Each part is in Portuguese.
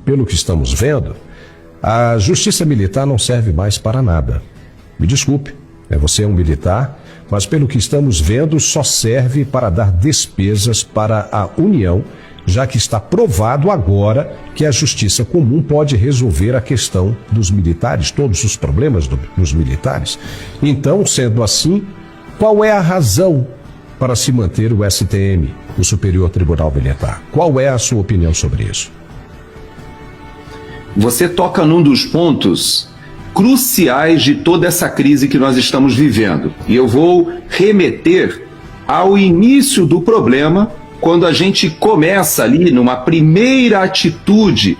pelo que estamos vendo, a justiça militar não serve mais para nada. Me desculpe, você é um militar, mas pelo que estamos vendo, só serve para dar despesas para a União, já que está provado agora que a justiça comum pode resolver a questão dos militares, todos os problemas dos militares. Então, sendo assim, qual é a razão para se manter o STM, o Superior Tribunal Militar? Qual é a sua opinião sobre isso? Você toca num dos pontos cruciais de toda essa crise que nós estamos vivendo. E eu vou remeter ao início do problema, quando a gente começa ali numa primeira atitude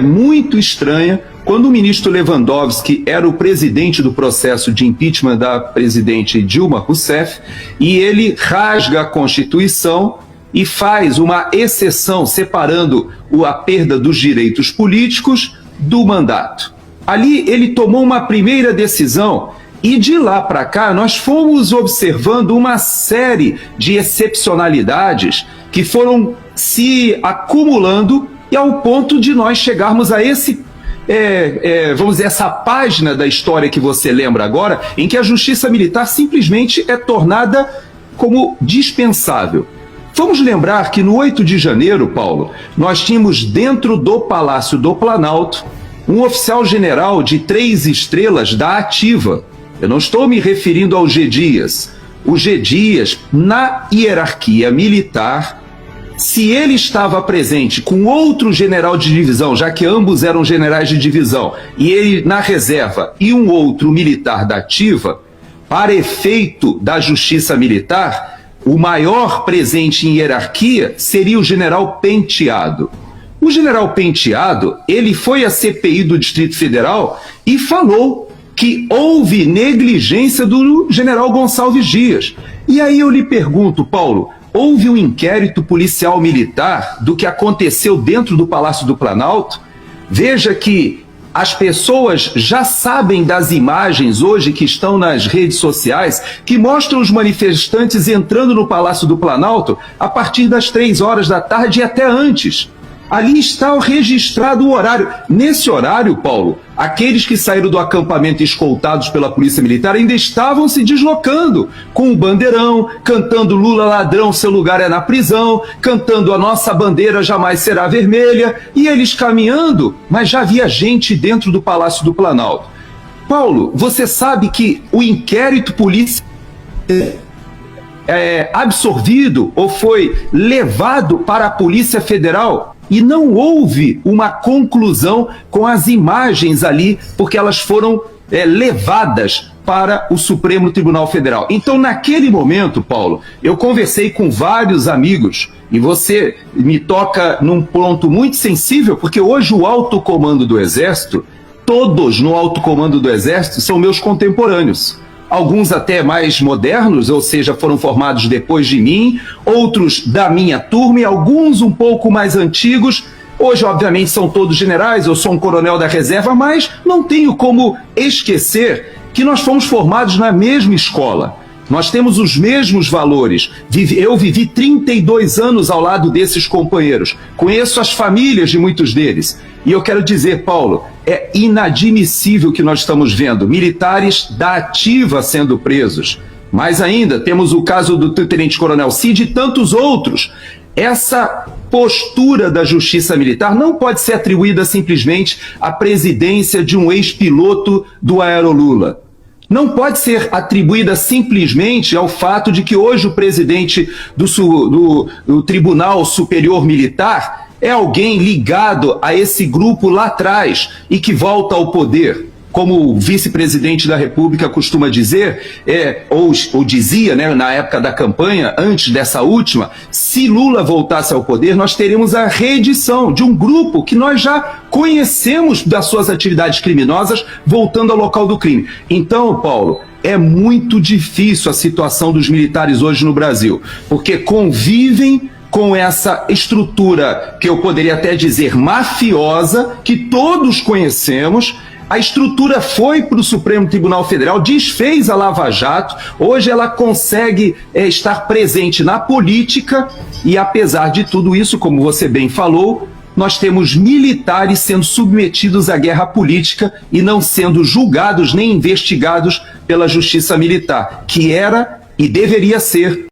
muito estranha, quando o ministro Lewandowski era o presidente do processo de impeachment da presidente Dilma Rousseff, e ele rasga a Constituição e faz uma exceção separando a perda dos direitos políticos do mandato. Ali ele tomou uma primeira decisão e de lá para cá nós fomos observando uma série de excepcionalidades que foram se acumulando e ao ponto de nós chegarmos a vamos dizer, essa página da história que você lembra agora, em que a justiça militar simplesmente é tornada como dispensável. Vamos lembrar que no 8 de janeiro, Paulo, nós tínhamos dentro do Palácio do Planalto um oficial general de 3 estrelas da Ativa. Eu não estou me referindo ao G. Dias. O G. Dias, na hierarquia militar, se ele estava presente com outro general de divisão, já que ambos eram generais de divisão, e ele na reserva e um outro militar da Ativa, para efeito da justiça militar, o maior presente em hierarquia seria o general Penteado. O general Penteado, ele foi à CPI do Distrito Federal e falou que houve negligência do general Gonçalves Dias. E aí eu lhe pergunto, Paulo, houve um inquérito policial militar do que aconteceu dentro do Palácio do Planalto? Veja que as pessoas já sabem das imagens hoje que estão nas redes sociais que mostram os manifestantes entrando no Palácio do Planalto a partir das 3 horas da tarde e até antes. Ali está registrado o horário. Nesse horário, Paulo, aqueles que saíram do acampamento escoltados pela Polícia Militar ainda estavam se deslocando, com o bandeirão, cantando Lula ladrão, seu lugar é na prisão, cantando a nossa bandeira jamais será vermelha, e eles caminhando, mas já havia gente dentro do Palácio do Planalto. Paulo, você sabe que o inquérito policial absorvido ou foi levado para a Polícia Federal e não houve uma conclusão com as imagens ali, porque elas foram levadas para o Supremo Tribunal Federal. Então, naquele momento, Paulo, eu conversei com vários amigos e você me toca num ponto muito sensível, porque hoje o alto comando do Exército, todos no alto comando do Exército são meus contemporâneos. Alguns até mais modernos, ou seja, foram formados depois de mim, outros da minha turma e alguns um pouco mais antigos. Hoje, obviamente, são todos generais, eu sou um coronel da reserva, mas não tenho como esquecer que nós fomos formados na mesma escola. Nós temos os mesmos valores. Eu vivi 32 anos ao lado desses companheiros. Conheço as famílias de muitos deles. E eu quero dizer, Paulo, é inadmissível o que nós estamos vendo. Militares da Ativa sendo presos. Mais ainda, temos o caso do tenente-coronel Cid e tantos outros. Essa postura da justiça militar não pode ser atribuída simplesmente à presidência de um ex-piloto do Aerolula. Não pode ser atribuída simplesmente ao fato de que hoje o presidente do Tribunal Superior Militar é alguém ligado a esse grupo lá atrás e que volta ao poder. Como o vice-presidente da República costuma dizer, ou dizia, né, na época da campanha, antes dessa última, se Lula voltasse ao poder, nós teríamos a reedição de um grupo que nós já conhecemos das suas atividades criminosas, voltando ao local do crime. Então, Paulo, é muito difícil a situação dos militares hoje no Brasil, porque convivem com essa estrutura que eu poderia até dizer mafiosa, que todos conhecemos. A estrutura foi para o Supremo Tribunal Federal, desfez a Lava Jato, hoje ela consegue estar presente na política e, apesar de tudo isso, como você bem falou, nós temos militares sendo submetidos à guerra política e não sendo julgados nem investigados pela justiça militar, que era e deveria ser